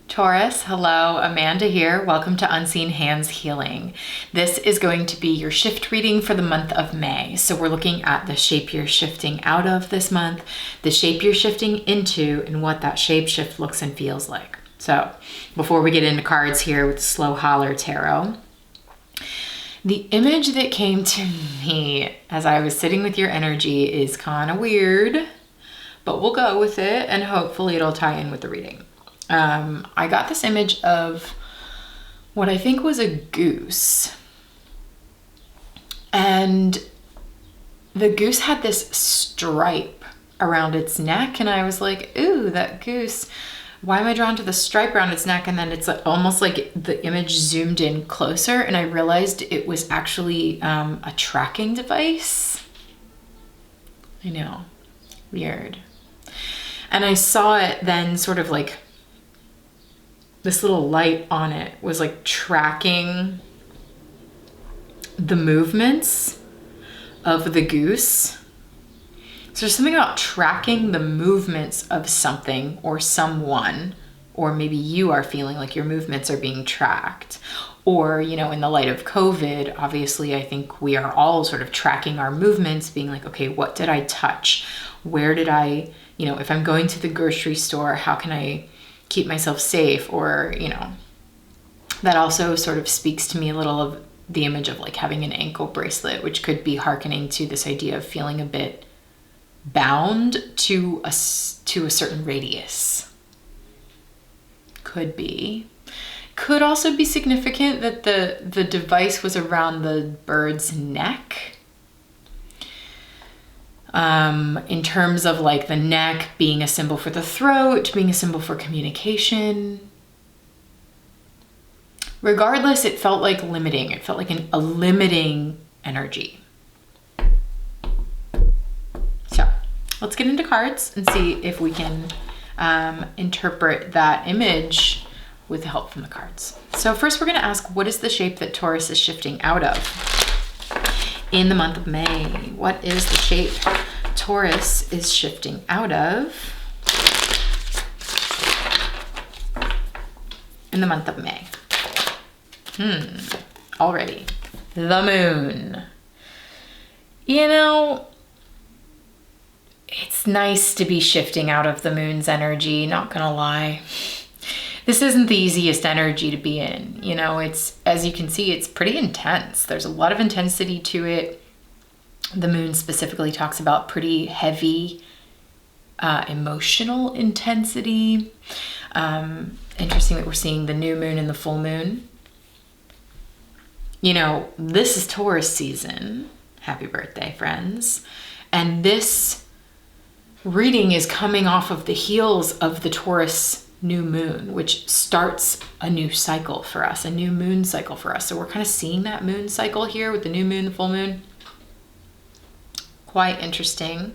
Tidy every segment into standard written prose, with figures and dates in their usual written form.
Taurus, hello, Amanda here. Welcome to Unseen Hands Healing. This is going to be your shift reading for the month of May. So we're looking at the shape you're shifting out of this month, the shape you're shifting into, and what that shape shift looks and feels like. So before we get into cards here with Slow Holler Tarot, the image that came to me as I was sitting with your energy is kind of weird, but we'll go with it and hopefully it'll tie in with the reading. I got this image of what I think was a goose, and the goose had this stripe around its neck, and I was like, ooh, that goose, why am I drawn to the stripe around its neck? And then it's almost like the image zoomed in closer, and I realized it was actually a tracking device. I know, weird. And I saw it then sort of like this little light on it was like tracking the movements of the goose. So there's something about tracking the movements of something or someone, or maybe you are feeling like your movements are being tracked. Or, you know, in the light of COVID, obviously, I think we are all sort of tracking our movements, being like, okay, what did I touch? Where did I, you know, if I'm going to the grocery store, how can I keep myself safe? Or, you know, that also sort of speaks to me a little of the image of like having an ankle bracelet, which could be hearkening to this idea of feeling a bit bound to a certain radius. Could be. Could also be significant that the device was around the bird's neck. In terms of like the neck being a symbol for the throat, being a symbol for communication. Regardless, it felt like limiting. It felt like a limiting energy. So let's get into cards and see if we can interpret that image with the help from the cards. So first we're going to ask, what is the shape that Taurus is shifting out of in the month of May? What is the shape Taurus is shifting out of in the month of May? Already. The moon. You know, it's nice to be shifting out of the moon's energy, not gonna lie. This isn't the easiest energy to be in. You know, it's, as you can see, it's pretty intense. There's a lot of intensity to it. The moon specifically talks about pretty heavy emotional intensity. Interesting that we're seeing the new moon and the full moon. You know, this is Taurus season. Happy birthday, friends. And this reading is coming off of the heels of the Taurus new moon, which starts a new cycle for us, a new moon cycle for us. So we're kind of seeing that moon cycle here with the new moon, the full moon. Quite interesting.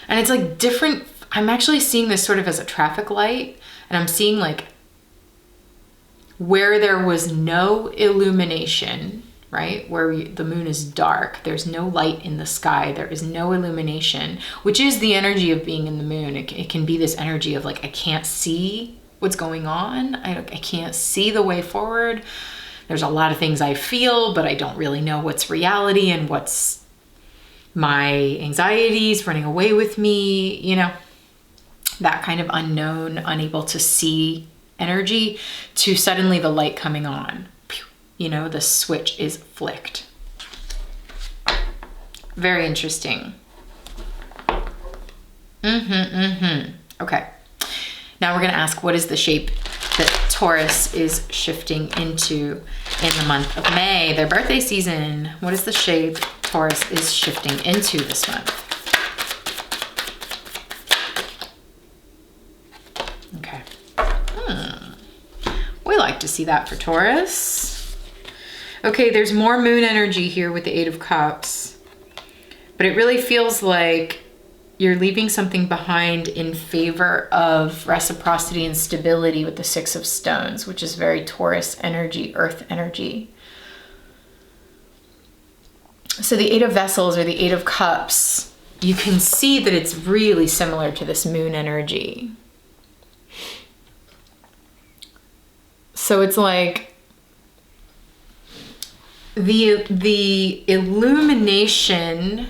And it's like different. I'm actually seeing this sort of as a traffic light, and I'm seeing like where there was no illumination, right? Where the moon is dark, there's no light in the sky, there is no illumination, which is the energy of being in the moon. It can be this energy of like, I can't see what's going on. I can't see the way forward. There's a lot of things I feel, but I don't really know what's reality and what's my anxieties running away with me, you know, that kind of unknown, unable to see energy, to suddenly the light coming on. You know, the switch is flicked. Very interesting. Okay. Now we're going to ask, what is the shape that Taurus is shifting into in the month of May, their birthday season? What is the shape Taurus is shifting into this month? Okay. We like to see that for Taurus. Okay, there's more moon energy here with the Eight of Cups, but it really feels like you're leaving something behind in favor of reciprocity and stability with the Six of Stones, which is very Taurus energy, earth energy. So the Eight of Vessels or the Eight of Cups, you can see that it's really similar to this moon energy. So it's like the illumination,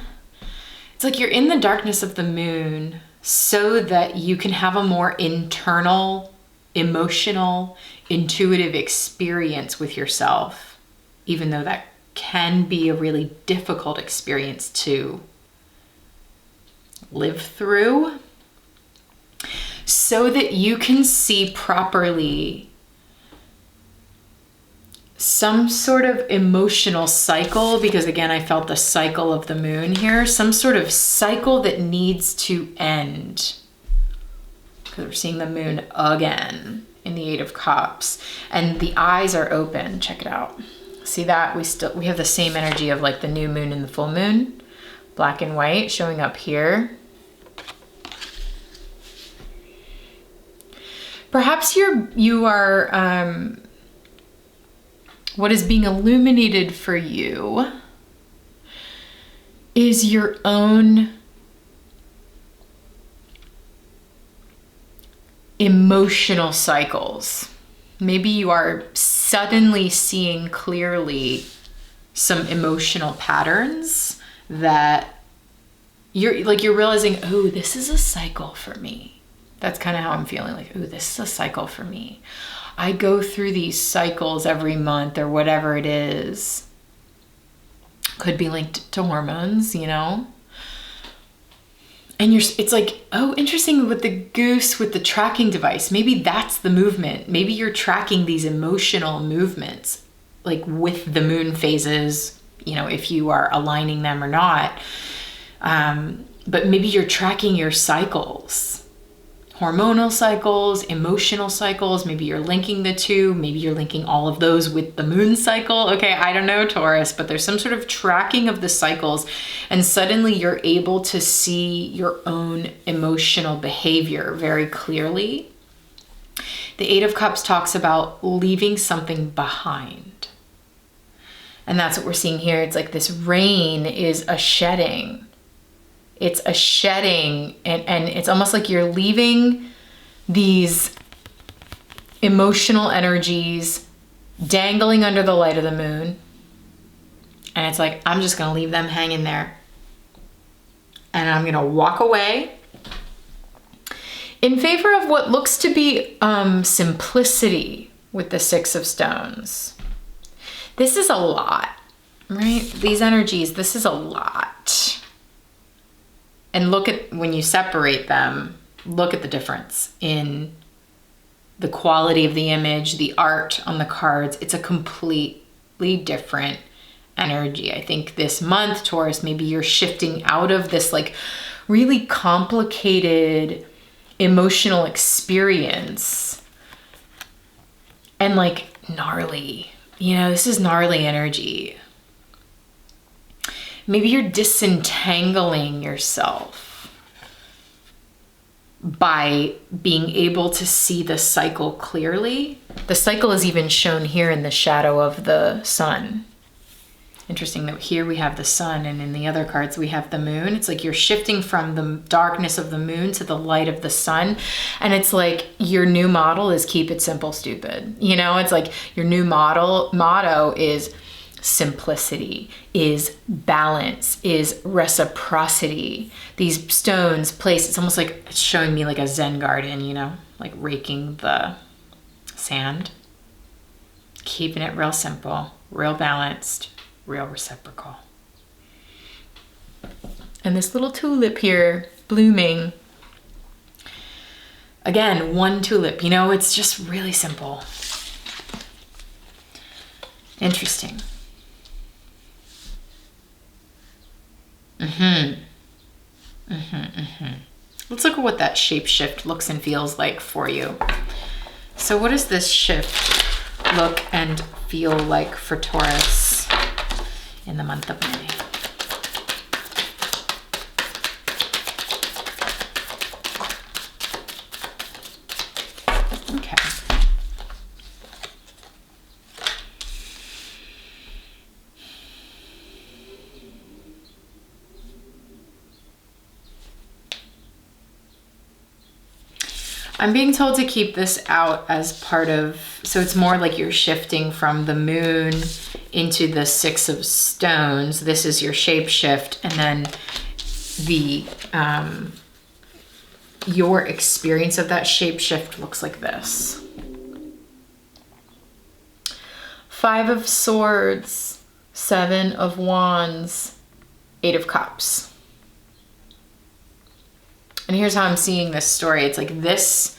it's like you're in the darkness of the moon so that you can have a more internal, emotional, intuitive experience with yourself, even though that can be a really difficult experience to live through, so that you can see properly some sort of emotional cycle, because again, I felt the cycle of the moon here, some sort of cycle that needs to end, because we're seeing the moon again in the Eight of Cups, and the eyes are open. Check it out. See that? We have the same energy of like the new moon and the full moon, black and white showing up here. Perhaps you are what is being illuminated for you is your own emotional cycles. Maybe you are suddenly seeing clearly some emotional patterns that you're realizing, oh, this is a cycle for me. That's kind of how I'm feeling, like, oh, this is a cycle for me. I go through these cycles every month or whatever it is. Could be linked to hormones, you know? And it's like, oh, interesting with the goose, with the tracking device. Maybe that's the movement. Maybe you're tracking these emotional movements, like with the moon phases, you know, if you are aligning them or not. But maybe you're tracking your cycles. Hormonal cycles, emotional cycles, maybe you're linking the two, maybe you're linking all of those with the moon cycle. Okay, I don't know, Taurus, but there's some sort of tracking of the cycles, and suddenly you're able to see your own emotional behavior very clearly. The Eight of Cups talks about leaving something behind. And that's what we're seeing here. It's like this rain is a shedding. It's a shedding, and it's almost like you're leaving these emotional energies dangling under the light of the moon. And it's like, I'm just gonna leave them hanging there. And I'm gonna walk away in favor of what looks to be simplicity with the Six of Stones. This is a lot, right? These energies, this is a lot. And look at, when you separate them, look at the difference in the quality of the image, the art on the cards. It's a completely different energy. I think this month, Taurus, maybe you're shifting out of this like really complicated emotional experience and like gnarly, you know, this is gnarly energy. Maybe you're disentangling yourself by being able to see the cycle clearly. The cycle is even shown here in the shadow of the sun. Interesting that here we have the sun, and in the other cards we have the moon. It's like you're shifting from the darkness of the moon to the light of the sun. And it's like your new model is keep it simple, stupid. You know, it's like your new motto is simplicity, is balance, is reciprocity. These stones placed, it's almost like it's showing me like a Zen garden, you know, like raking the sand, keeping it real simple, real balanced, real reciprocal. And this little tulip here blooming, again, one tulip, you know, it's just really simple. Interesting. Let's look at what that shape shift looks and feels like for you. So what does this shift look and feel like for Taurus in the month of May? Okay. I'm being told to keep this out as part of, so it's more like you're shifting from the moon into the Six of Stones. This is your shape shift, and then the your experience of that shape shift looks like this. Five of Swords, Seven of Wands, Eight of Cups. And here's how I'm seeing this story. It's like this,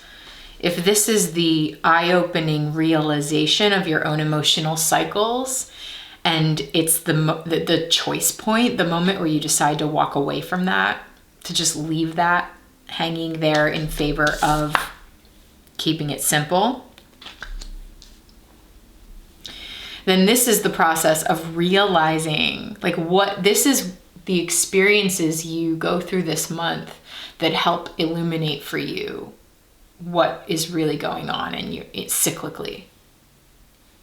if this is the eye-opening realization of your own emotional cycles, and it's the choice point, the moment where you decide to walk away from that, to just leave that hanging there in favor of keeping it simple, then this is the process of realizing, like, what this is, the experiences you go through this month that help illuminate for you what is really going on in you, cyclically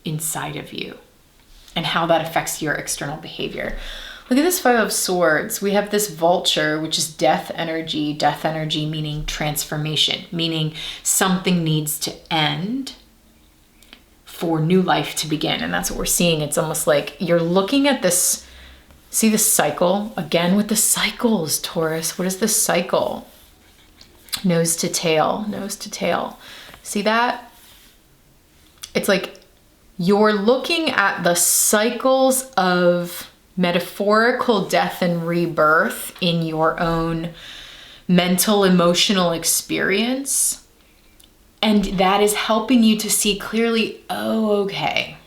inside of you, and how that affects your external behavior. Look at this Five of Swords. We have this vulture, which is death energy meaning transformation, meaning something needs to end for new life to begin. And that's what we're seeing. It's almost like you're looking at this, see the cycle? Again with the cycles, Taurus. What is the cycle? Nose to tail, nose to tail. See that? It's like you're looking at the cycles of metaphorical death and rebirth in your own mental, emotional experience. And that is helping you to see clearly, oh, okay,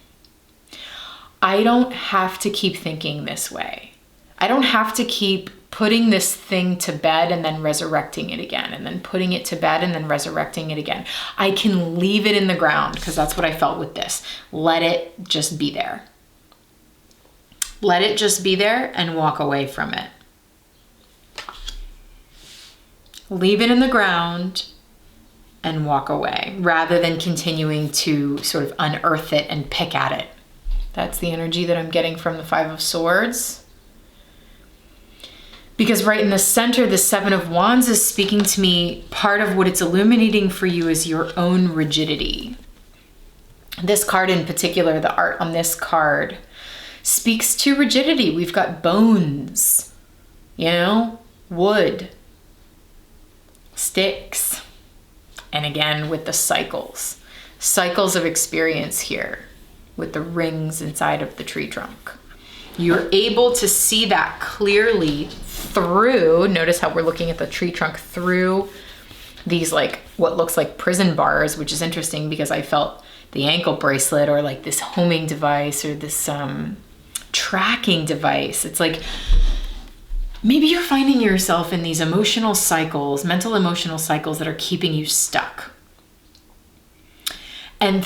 I don't have to keep thinking this way. I don't have to keep putting this thing to bed and then resurrecting it again, and then putting it to bed and then resurrecting it again. I can leave it in the ground, because that's what I felt with this. Let it just be there. Let it just be there and walk away from it. Leave it in the ground and walk away, rather than continuing to sort of unearth it and pick at it. That's the energy that I'm getting from the Five of Swords. Because right in the center, the Seven of Wands is speaking to me. Part of what it's illuminating for you is your own rigidity. This card in particular, the art on this card, speaks to rigidity. We've got bones, you know, wood, sticks, and again with the cycles of experience here with the rings inside of the tree trunk. You're able to see that clearly through, notice how we're looking at the tree trunk through these like what looks like prison bars, which is interesting because I felt the ankle bracelet or like this homing device or this tracking device. It's like maybe you're finding yourself in these emotional cycles, mental emotional cycles that are keeping you stuck and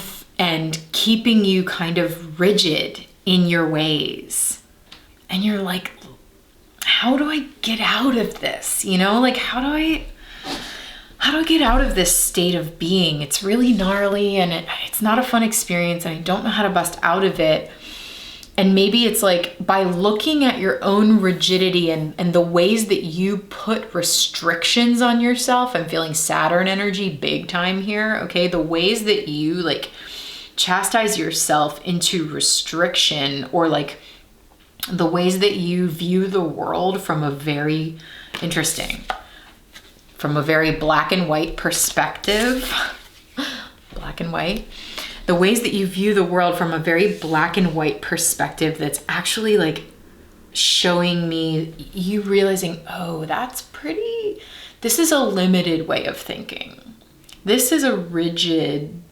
keeping you kind of rigid in your ways. And you're like, how do I get out of this? You know, like how do I get out of this state of being? It's really gnarly and it's not a fun experience and I don't know how to bust out of it. And maybe it's like by looking at your own rigidity and the ways that you put restrictions on yourself. I'm feeling Saturn energy big time here, okay? The ways that you like chastise yourself into restriction, or like the ways that you view the world from a very black and white perspective. Black and white. The ways that you view the world from a very black and white perspective that's actually like showing me you realizing, oh, this is a limited way of thinking. This is a rigidity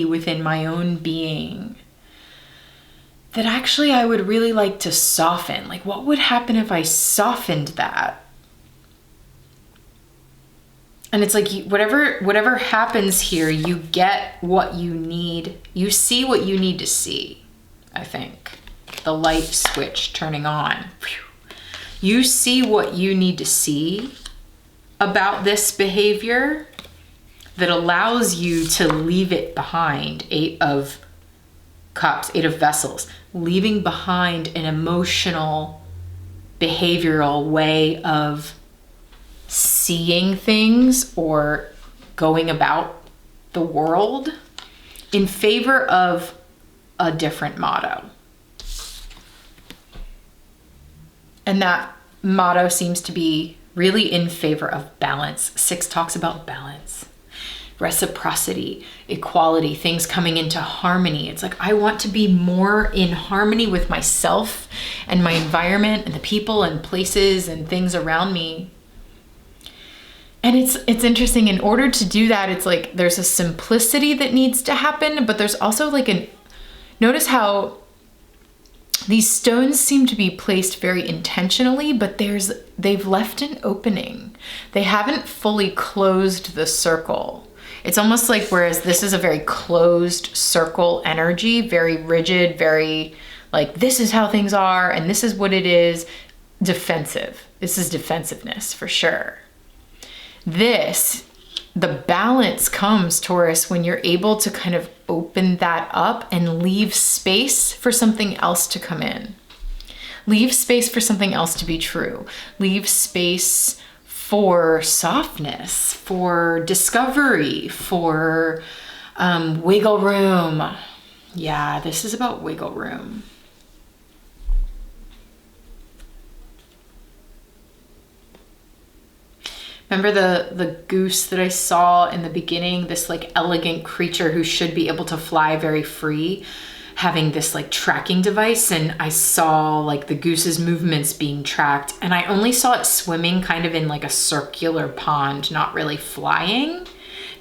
within my own being that actually I would really like to soften. Like, what would happen if I softened that? And it's like whatever happens here, you get what you need. You see what you need to see, I think. The light switch turning on. You see what you need to see about this behavior that allows you to leave it behind. Eight of Cups, Eight of Vessels. Leaving behind an emotional, behavioral way of seeing things or going about the world in favor of a different motto. And that motto seems to be really in favor of balance. 6 talks about balance, reciprocity, equality, things coming into harmony. It's like, I want to be more in harmony with myself and my environment and the people and places and things around me. And it's interesting. In order to do that, it's like there's a simplicity that needs to happen, but there's also like notice how these stones seem to be placed very intentionally, but they've left an opening. They haven't fully closed the circle. It's almost like, whereas this is a very closed circle energy, very rigid, very like, this is how things are and this is what it is, defensive. This is defensiveness for sure. The balance comes, Taurus, when you're able to kind of open that up and leave space for something else to come in. Leave space for something else to be true. Leave space for softness, for discovery, for wiggle room. Yeah, this is about wiggle room. Remember the goose that I saw in the beginning, this like elegant creature who should be able to fly very free, having this like tracking device, and I saw like the goose's movements being tracked, and I only saw it swimming kind of in like a circular pond, not really flying.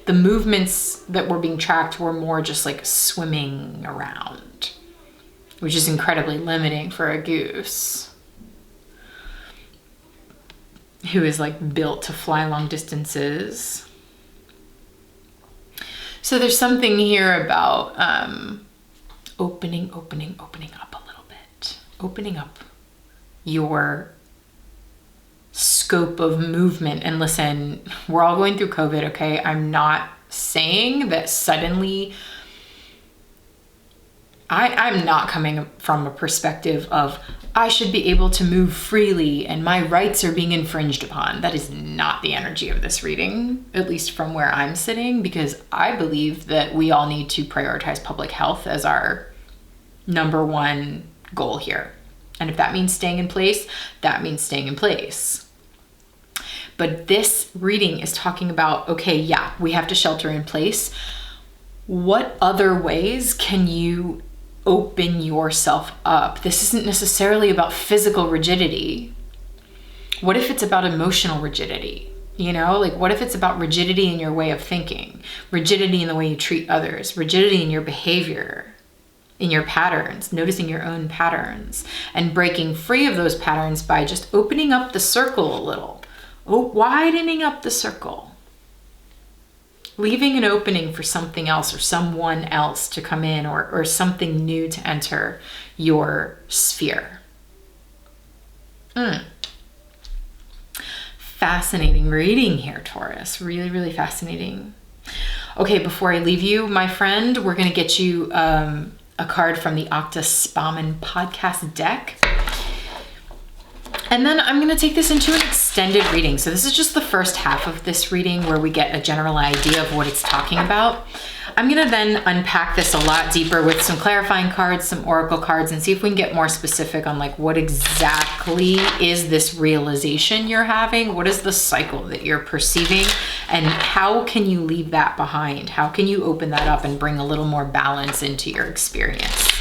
The movements that were being tracked were more just like swimming around, which is incredibly limiting for a goose who is like built to fly long distances. So there's something here about opening up a little bit, opening up your scope of movement. And listen, we're all going through COVID, okay? I'm not saying that suddenly, I'm not coming from a perspective of I should be able to move freely and my rights are being infringed upon. That is not the energy of this reading, at least from where I'm sitting, because I believe that we all need to prioritize public health as our number one goal here. And if that means staying in place, that means staying in place. But this reading is talking about, okay, yeah, we have to shelter in place. What other ways can you open yourself up? This isn't necessarily about physical rigidity. What if it's about emotional rigidity? You know, like what if it's about rigidity in your way of thinking, rigidity in the way you treat others, rigidity in your behavior, in your patterns, noticing your own patterns and breaking free of those patterns by just opening up the circle a little, widening up the circle, leaving an opening for something else or someone else to come in, or something new to enter your sphere. Fascinating reading here, Taurus. Really, really fascinating. Okay, before I leave you, my friend, we're going to get you a card from the Octaspaman podcast deck. And then I'm going to take this into an extended reading. So this is just the first half of this reading where we get a general idea of what it's talking about. I'm going to then unpack this a lot deeper with some clarifying cards, some oracle cards, and see if we can get more specific on like what exactly is this realization you're having? What is the cycle that you're perceiving? And how can you leave that behind? How can you open that up and bring a little more balance into your experience?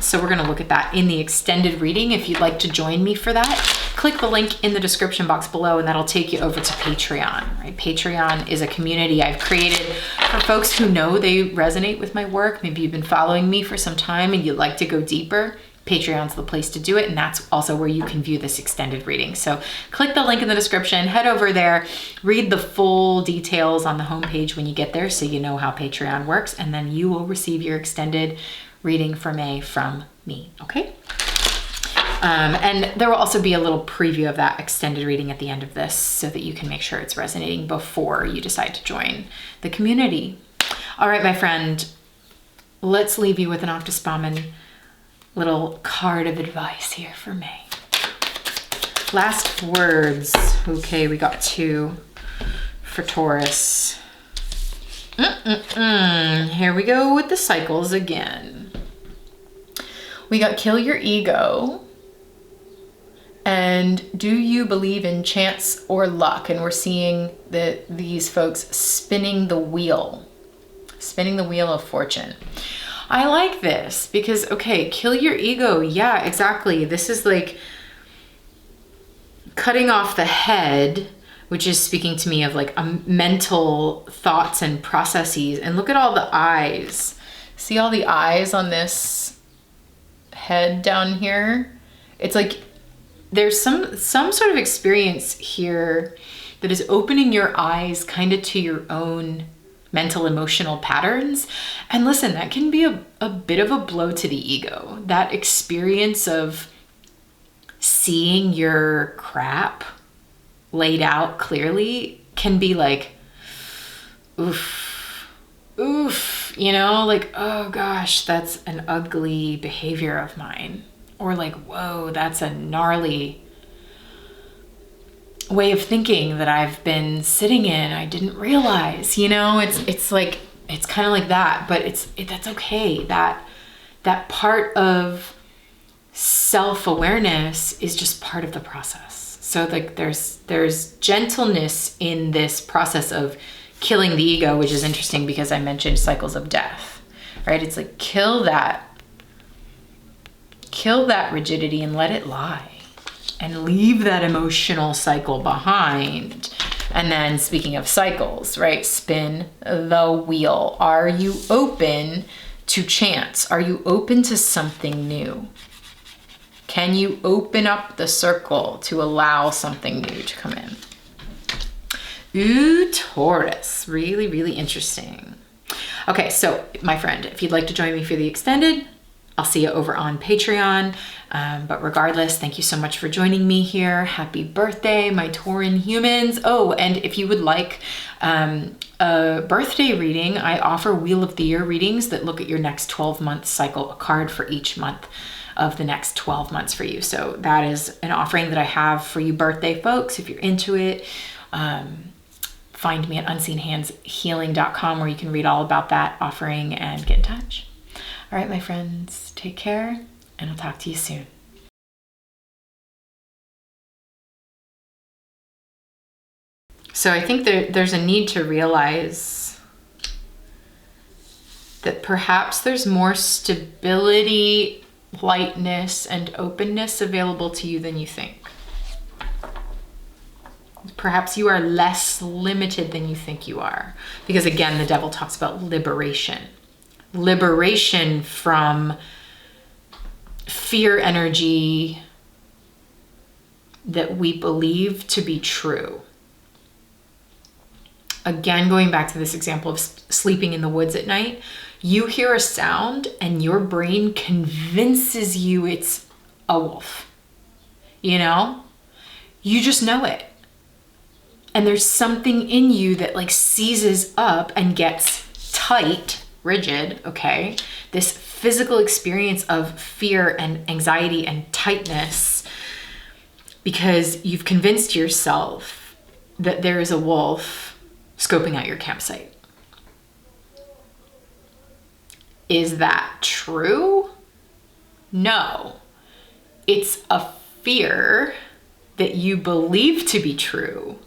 So we're going to look at that in the extended reading. If you'd like to join me for that, click the link in the description box below and that'll take you over to Patreon, right? Patreon is a community I've created for folks who know they resonate with my work. Maybe you've been following me for some time and you'd like to go deeper. Patreon's the place to do it, and that's also where you can view this extended reading. So click the link in the description, head over there, read the full details on the homepage when you get there so you know how Patreon works, and then you will receive your extended reading from me, okay? And there will also be a little preview of that extended reading at the end of this so that you can make sure it's resonating before you decide to join the community. All right, my friend, let's leave you with an Octaspaman little card of advice here for May. Last words. Okay, we got 2 for Taurus. Here we go with the cycles again. We got kill your ego. And do you believe in chance or luck? And we're seeing these folks spinning the wheel of fortune. I like this because, okay, kill your ego. Yeah, exactly. This is like cutting off the head, which is speaking to me of like mental thoughts and processes. And look at all the eyes. See all the eyes on this head down here? It's like there's some sort of experience here that is opening your eyes kind of to your own mental emotional patterns. And listen, that can be a bit of a blow to the ego. That experience of seeing your crap laid out clearly can be like, oof, you know, like, oh gosh, that's an ugly behavior of mine. Or like, whoa, that's a gnarly way of thinking that I've been sitting in. I didn't realize, you know, it's like, it's kind of like that, but that's okay. That part of self-awareness is just part of the process. So like there's gentleness in this process of killing the ego, which is interesting because I mentioned cycles of death, right? It's like kill that rigidity and let it lie and leave that emotional cycle behind. And then speaking of cycles, right? Spin the wheel. Are you open to chance? Are you open to something new? Can you open up the circle to allow something new to come in? Ooh, Taurus. Really, really interesting. Okay, so my friend, if you'd like to join me for the extended, I'll see you over on Patreon. But regardless, thank you so much for joining me here. Happy birthday, my Tauran humans. Oh, and if you would like a birthday reading, I offer Wheel of the Year readings that look at your next 12-month cycle, a card for each month of the next 12 months for you. So that is an offering that I have for you birthday folks. If you're into it, find me at unseenhandshealing.com where you can read all about that offering and get in touch. All right, my friends, take care, and I'll talk to you soon. So I think there's a need to realize that perhaps there's more stability, lightness, and openness available to you than you think. Perhaps you are less limited than you think you are. Because again, the devil talks about liberation. Liberation from fear energy that we believe to be true. Again, going back to this example of sleeping in the woods at night, you hear a sound and your brain convinces you it's a wolf. You know? You just know it. And there's something in you that like seizes up and gets tight, rigid, okay? This physical experience of fear and anxiety and tightness because you've convinced yourself that there is a wolf scoping out your campsite. Is that true? No. It's a fear that you believe to be true,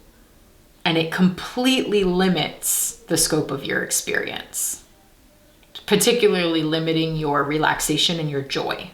and it completely limits the scope of your experience, particularly limiting your relaxation and your joy.